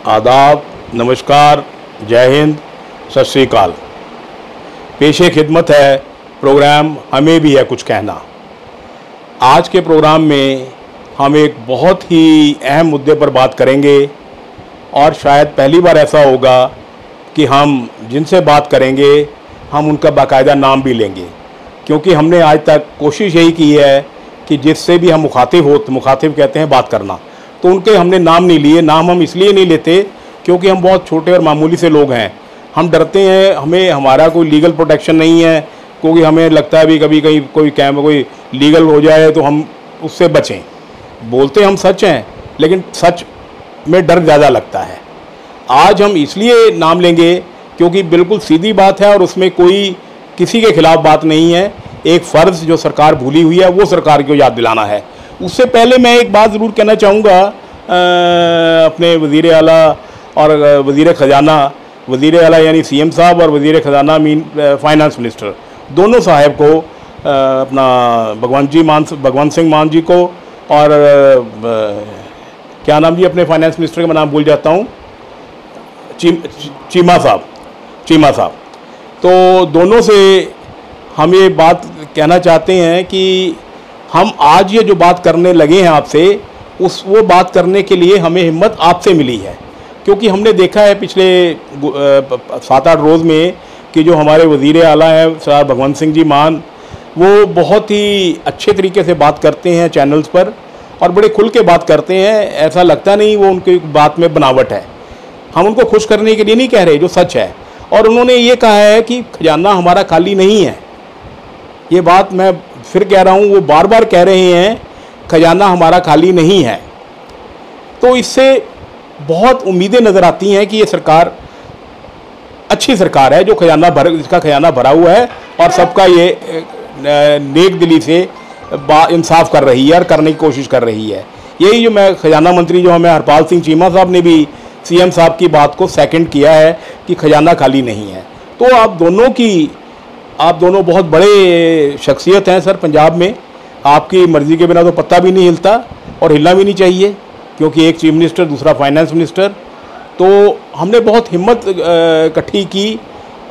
आदाब, नमस्कार, जय हिंद, सत श्री अकाल। पेशे खिदमत है प्रोग्राम हमें भी है कुछ कहना। आज के प्रोग्राम में हम एक बहुत ही अहम मुद्दे पर बात करेंगे और शायद पहली बार ऐसा होगा कि हम जिनसे बात करेंगे हम उनका बाकायदा नाम भी लेंगे, क्योंकि हमने आज तक कोशिश यही की है कि जिससे भी हम मुखातिब कहते हैं बात करना, तो उनके हमने नाम नहीं लिए। नाम हम इसलिए नहीं लेते क्योंकि हम बहुत छोटे और मामूली से लोग हैं। हम डरते हैं, हमारा कोई लीगल प्रोटेक्शन नहीं है, क्योंकि हमें लगता है भी कभी कहीं कोई लीगल हो जाए तो हम उससे बचें। बोलते हम सच हैं, लेकिन सच में डर ज़्यादा लगता है। आज हम इसलिए नाम लेंगे क्योंकि बिल्कुल सीधी बात है और उसमें कोई किसी के खिलाफ बात नहीं है। एक फ़र्ज़ जो सरकार भूली हुई है वो सरकार को याद दिलाना है। उससे पहले मैं एक बात ज़रूर कहना चाहूँगा अपने वज़ीर आला और वज़ीर ख़जाना, वज़ीर आला यानी सीएम साहब और वज़ीर ख़जाना फाइनेंस मिनिस्टर दोनों साहब को, अपना भगवंत सिंह मान जी को और क्या नाम जी अपने फाइनेंस मिनिस्टर का मैं नाम भूल जाता हूँ, चीमा साहब। तो दोनों से हम ये बात कहना चाहते हैं कि हम आज ये जो बात करने लगे हैं आपसे, वो बात करने के लिए हमें हिम्मत आपसे मिली है, क्योंकि हमने देखा है पिछले 7-8 रोज़ में कि जो हमारे वज़ीर आला हैं सर भगवंत सिंह जी मान, वो बहुत ही अच्छे तरीके से बात करते हैं चैनल्स पर और बड़े खुल के बात करते हैं। ऐसा लगता नहीं वो उनकी बात में बनावट है। हम उनको खुश करने के लिए नहीं कह रहे, जो सच है। और उन्होंने ये कहा है कि खजाना हमारा खाली नहीं है। ये बात मैं फिर कह रहा हूँ, वो बार बार कह रहे हैं खजाना हमारा खाली नहीं है। तो इससे बहुत उम्मीदें नज़र आती हैं कि ये सरकार अच्छी सरकार है, जो जिसका खजाना भरा हुआ है और सबका ये नेक दिली से इंसाफ कर रही है और करने की कोशिश कर रही है। यही जो मैं खजाना मंत्री जो हमें हरपाल सिंह चीमा साहब ने भी सीएम साहब की बात को सेकंड किया है कि खजाना खाली नहीं है। तो आप दोनों बहुत बड़े शख्सियत हैं सर पंजाब में। आपकी मर्ज़ी के बिना तो पत्ता भी नहीं हिलता और हिलना भी नहीं चाहिए, क्योंकि एक चीफ मिनिस्टर दूसरा फाइनेंस मिनिस्टर। तो हमने बहुत हिम्मत इकट्ठी की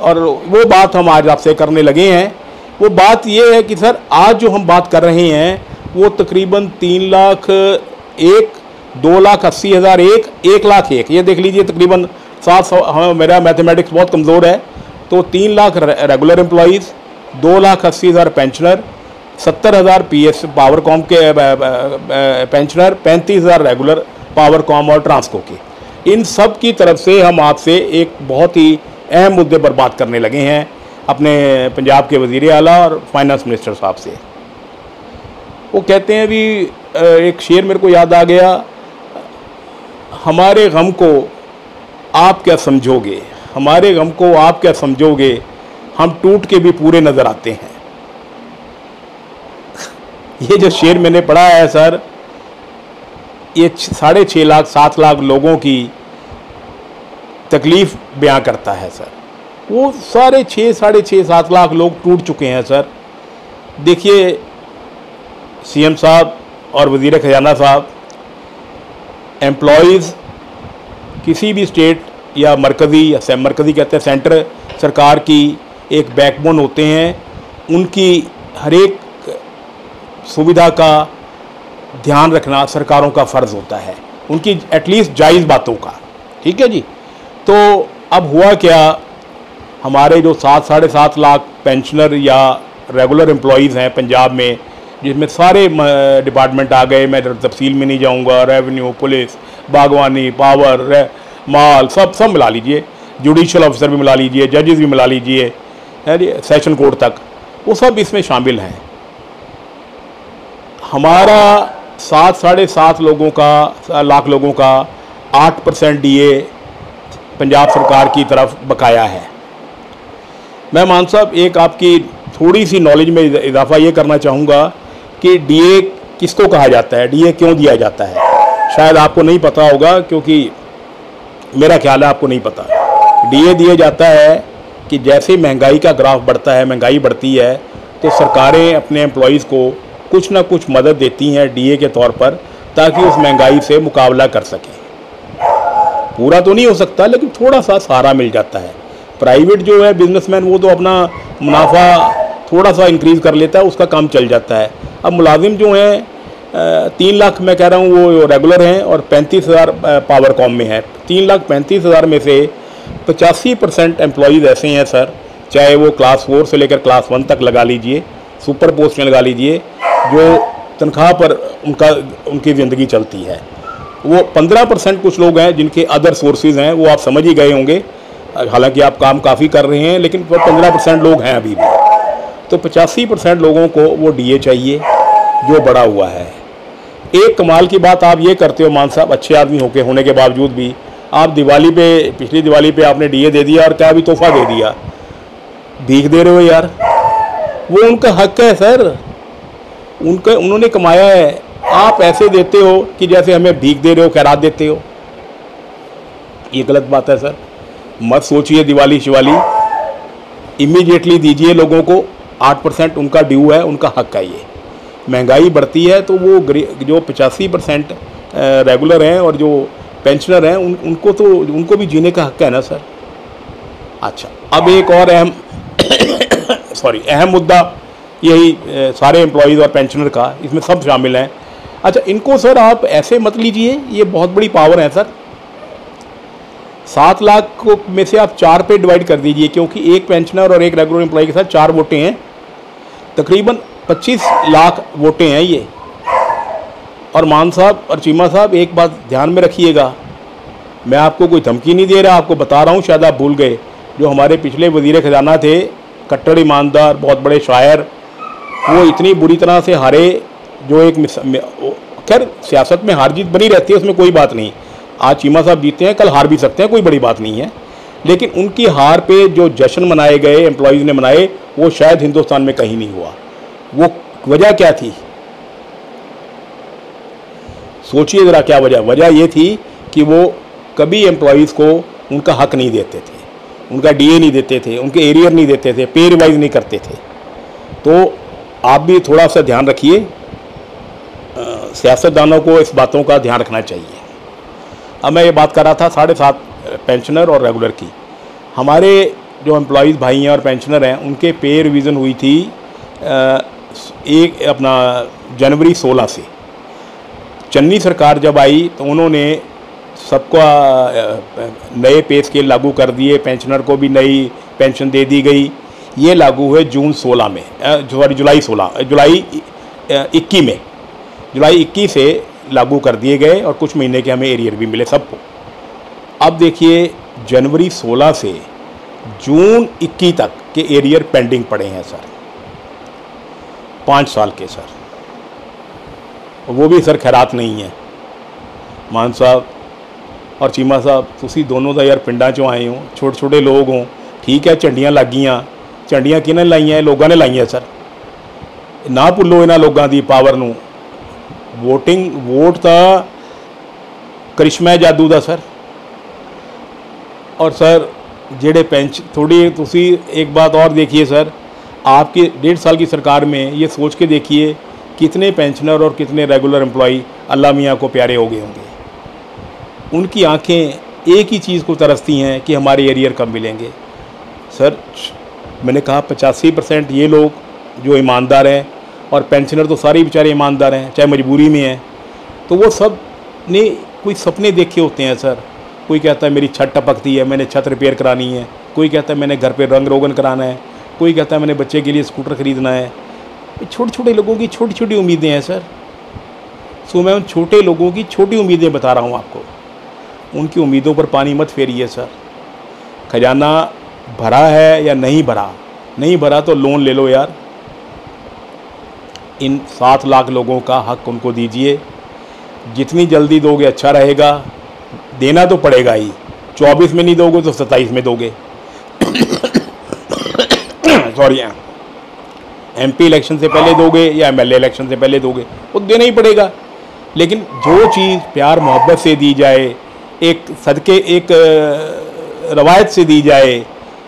और वो बात हम आज आपसे करने लगे हैं। वो बात ये है कि सर आज जो हम बात कर रहे हैं वो तकरीबन 3 लाख 1, 2,80,000 1 लाख 1, ये देख लीजिए तकरीबन 700। हाँ, मेरा मैथमेटिक्स बहुत कमज़ोर है। तो 3 lakh regular employees, 2,80,000 pensioner, 70,000 PS Powercom के पेंशनर, 35,000 रेगुलर पावरकॉम और ट्रांसको के। इन सब की तरफ से हम आपसे एक बहुत ही अहम मुद्दे पर बात करने लगे हैं, अपने पंजाब के वज़ीर आला और फाइनेंस मिनिस्टर साहब से। वो कहते हैं भी, एक शेर मेरे को याद आ गया, हमारे गम को आप क्या समझोगे, हमारे गम को आप क्या समझोगे, हम टूट के भी पूरे नज़र आते हैं। ये जो शेर मैंने पढ़ा है सर, ये 6.5 लाख 7 लाख लोगों की तकलीफ़ बयां करता है सर। वो सारे 6-7 लाख लोग टूट चुके हैं सर। देखिए सीएम साहब और वज़ीर ख़जाना साहब, एम्प्लॉइज़ किसी भी स्टेट या मरकज़ी कहते हैं सेंटर सरकार की एक बैकबोन होते हैं। उनकी हर एक सुविधा का ध्यान रखना सरकारों का फ़र्ज़ होता है, उनकी एटलीस्ट जायज़ बातों का। ठीक है जी। तो अब हुआ क्या, हमारे जो 7-7.5 लाख पेंशनर या रेगुलर एम्प्लॉइज़ हैं पंजाब में, जिसमें सारे डिपार्टमेंट आ गए, मैं तफसील में नहीं जाऊंगा, रेवेन्यू, पुलिस, बागवानी, पावर, माल, सब मिला लीजिए, जुडिशल ऑफिसर भी मिला लीजिए, जजेस भी मिला लीजिए, है जी, सेशन कोर्ट तक, वो सब इसमें शामिल हैं। हमारा 7-7.5 लाख लोगों का 8% DA पंजाब सरकार की तरफ बकाया है। मैं मान साहब एक आपकी थोड़ी सी नॉलेज में इजाफा ये करना चाहूँगा कि DA किसको कहा जाता है, DA क्यों दिया जाता है। शायद आपको नहीं पता होगा, क्योंकि मेरा ख्याल है आपको नहीं पता। DA दिया जाता है कि जैसे महंगाई का ग्राफ बढ़ता है, महंगाई बढ़ती है, तो सरकारें अपने एम्प्लॉइज़ को कुछ ना कुछ मदद देती हैं DA के तौर पर, ताकि उस महंगाई से मुकाबला कर सकें। पूरा तो नहीं हो सकता लेकिन थोड़ा सा सहारा मिल जाता है। प्राइवेट जो है बिजनेसमैन वो तो अपना मुनाफा थोड़ा सा इंक्रीज़ कर लेता है, उसका काम चल जाता है। अब मुलाजिम जो हैं 3 लाख मैं कह रहा हूँ वो रेगुलर हैं और 35,000 पावरकॉम में है। 3,35,000 में से 85% एम्प्लॉयज़ ऐसे हैं सर, चाहे वो क्लास 4 से लेकर क्लास 1 तक लगा लीजिए, सुपर पोस्ट में लगा लीजिए, जो तनख्वाह पर उनकी ज़िंदगी चलती है। वो 15% कुछ लोग हैं जिनके अदर सोर्सेज हैं, वो आप समझ ही गए होंगे, हालांकि आप काम काफ़ी कर रहे हैं, लेकिन 15% लोग हैं अभी भी। तो 85% लोगों को वो डीए चाहिए जो बढ़ा हुआ है। एक कमाल की बात आप ये करते हो मान साहब, अच्छे आदमी होने के बावजूद भी आप दिवाली पे, पिछली दिवाली पे आपने डीए दे दिया और क्या भी तोहफा दे दिया, भीख दे रहे हो यार। वो उनका हक है सर, उन्होंने कमाया है। आप ऐसे देते हो कि जैसे हमें भीख दे रहे हो, खैरात देते हो, ये गलत बात है सर। मत सोचिए दिवाली शिवाली, इमीडिएटली दीजिए लोगों को। 8% उनका ड्यू है, उनका हक है। ये महंगाई बढ़ती है तो वो जो 85% रेगुलर हैं और जो पेंशनर हैं उनको भी जीने का हक है ना सर। अच्छा, अब एक और अहम अहम मुद्दा यही सारे एम्प्लॉयज़ और पेंशनर का, इसमें सब शामिल हैं। अच्छा, इनको सर आप ऐसे मत लीजिए, ये बहुत बड़ी पावर है सर। 7 लाख को में से आप 4 पे डिवाइड कर दीजिए, क्योंकि एक पेंशनर और एक रेगुलर एम्प्लॉय के साथ 4 वोटें हैं, तकरीबन 25 लाख वोटें हैं ये। और मान साहब और चीमा साहब एक बात ध्यान में रखिएगा, मैं आपको कोई धमकी नहीं दे रहा, आपको बता रहा हूँ, शायद आप भूल गए। जो हमारे पिछले वज़ीर ख़जाना थे, कट्टर ईमानदार, बहुत बड़े शायर, वो इतनी बुरी तरह से हारे, जो एक खैर सियासत में हार जीत बनी रहती है, उसमें कोई बात नहीं। आज चीमा साहब जीते हैं, कल हार भी सकते हैं, कोई बड़ी बात नहीं है। लेकिन उनकी हार पे जो जश्न मनाए गए, एम्प्लॉयज़ ने मनाए, वो शायद हिंदुस्तान में कहीं नहीं हुआ। वो वजह क्या थी? सोचिए ज़रा क्या वजह ये थी कि वो कभी एम्प्लॉयज़ को उनका हक नहीं देते थे, उनका डीए नहीं देते थे, उनके एरियर नहीं देते थे, पे रिवाइज नहीं करते थे। तो आप भी थोड़ा सा ध्यान रखिए, सियासतदानों को इस बातों का ध्यान रखना चाहिए। अब मैं ये बात कर रहा था 7.5 पेंशनर और रेगुलर की। हमारे जो एम्प्लॉयज़ भाई हैं और पेंशनर हैं, उनके पे रिवीज़न हुई थी जनवरी 16 से। चन्नी सरकार जब आई तो उन्होंने सबका नए पे स्केल लागू कर दिए, पेंशनर को भी नई पेंशन दे दी गई। ये लागू हुए जुलाई 21 में, जुलाई 21 से लागू कर दिए गए और कुछ महीने के हमें एरियर भी मिले सबको। अब देखिए जनवरी 16 से जून 21 तक के एरियर पेंडिंग पड़े हैं सर, 5 साल के सर। वो भी सर खैरात नहीं है। मान साहब और चीमा साहब, तुसी दोनों का यार पिंडा चों आए हो, छोटे छोटे लोग हो, ठीक है, झंडियाँ लगियाँ, झंडियाँ किन्हें लाइया? लोगों ने लाइया सर। ना भुलो इन्होंने लोगों की पावर नूं। वोट तो करिश्मा है जादू का सर। और सर जेड़े थोड़ी तुसी एक बात और देखिए सर, आपकी 1.5 साल की सरकार में ये सोच के देखिए कितने पेंशनर और कितने रेगुलर एम्प्लॉई अल्लाह मियाँ को प्यारे हो गए होंगे। उनकी आंखें एक ही चीज़ को तरसती हैं कि हमारे एरियर कब मिलेंगे। सर मैंने कहा 85% ये लोग जो ईमानदार हैं, और पेंशनर तो सारे बेचारे ईमानदार हैं, चाहे मजबूरी में हैं, तो वो सब ने कोई सपने देखे होते हैं सर। कोई कहता है मेरी छत टपकती है, मैंने छत रिपेयर करानी है, कोई कहता है मैंने घर पे रंग रोगन कराना है, कोई कहता है मैंने बच्चे के लिए स्कूटर ख़रीदना है। छोटे छोटे लोगों की छोटी छोटी उम्मीदें हैं सर। सो मैं उन छोटे लोगों की छोटी उम्मीदें बता रहा हूँ आपको, उनकी उम्मीदों पर पानी मत फेरिए सर। खजाना भरा है या नहीं भरा, नहीं भरा तो लोन ले लो यार। इन 7 लाख लोगों का हक उनको दीजिए, जितनी जल्दी दोगे अच्छा रहेगा। देना तो पड़ेगा ही, 24 में नहीं दोगे तो 27 में दोगे। सॉरी, एमपी इलेक्शन से पहले दोगे या एमएलए इलेक्शन से पहले दोगे, वो देना ही पड़ेगा। लेकिन जो चीज़ प्यार मोहब्बत से दी जाए, एक सदके, एक रवायत से दी जाए,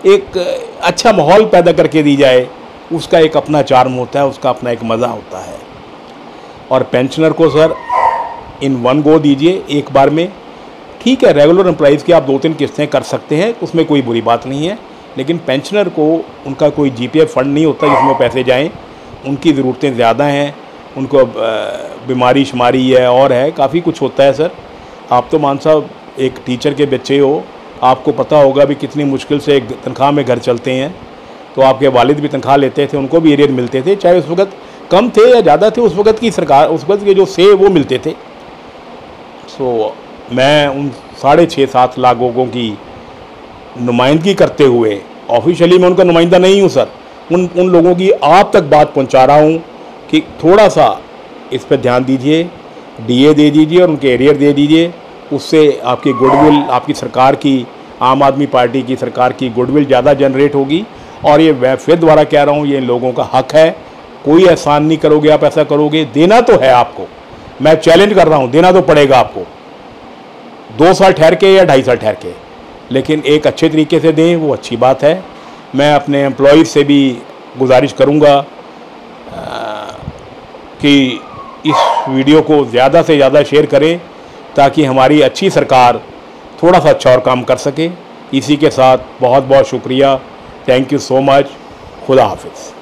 एक अच्छा माहौल पैदा करके दी जाए, उसका एक अपना चार्म होता है, उसका अपना एक मज़ा होता है। और पेंशनर को सर इन वन गो दीजिए, एक बार में ठीक है, रेगुलर एम्प्लॉइज़ की आप 2-3 किस्तें कर सकते हैं, उसमें कोई बुरी बात नहीं है, लेकिन पेंशनर को उनका कोई जीपीएफ फंड नहीं होता जिसमें पैसे जाएं, उनकी ज़रूरतें ज़्यादा हैं, उनको बीमारी शुमारी है और है, काफ़ी कुछ होता है सर। आप तो मान साहब एक टीचर के बच्चे हो, आपको पता होगा भी कितनी मुश्किल से एक तनख्वाह में घर चलते हैं। तो आपके वालिद भी तनख्वाह लेते थे, उनको भी एरियर मिलते थे, चाहे उस वक्त कम थे या ज़्यादा थे, उस वक्त की सरकार, उस वक्त के जो से वो मिलते थे। सो मैं उन 6.5-7 लाख लोगों की नुमाइंदगी करते हुए, ऑफिशियली मैं उनका नुमाइंदा नहीं हूँ सर, उन लोगों की आप तक बात पहुँचा रहा हूँ कि थोड़ा सा इस पर ध्यान दीजिए, डीए दे दीजिए और उनके एरियर दे दीजिए। उससे आपकी गुडविल, आपकी सरकार की, आम आदमी पार्टी की सरकार की गुडविल ज़्यादा जनरेट होगी। और ये मैं फिर दोबारा कह रहा हूँ, ये इन लोगों का हक है, कोई एहसान नहीं करोगे आप, ऐसा करोगे, देना तो है आपको, मैं चैलेंज कर रहा हूँ, देना तो पड़ेगा आपको, 2 साल ठहर के या 2.5 साल ठहर के, लेकिन एक अच्छे तरीके से दें, वो अच्छी बात है। मैं अपने एम्प्लॉयज़ से भी गुजारिश करूँगा कि इस वीडियो को ज़्यादा से ज़्यादा शेयर करें ताकि हमारी अच्छी सरकार थोड़ा सा अच्छा और काम कर सके। इसी के साथ बहुत बहुत शुक्रिया, थैंक यू सो मच, खुदा हाफिज़।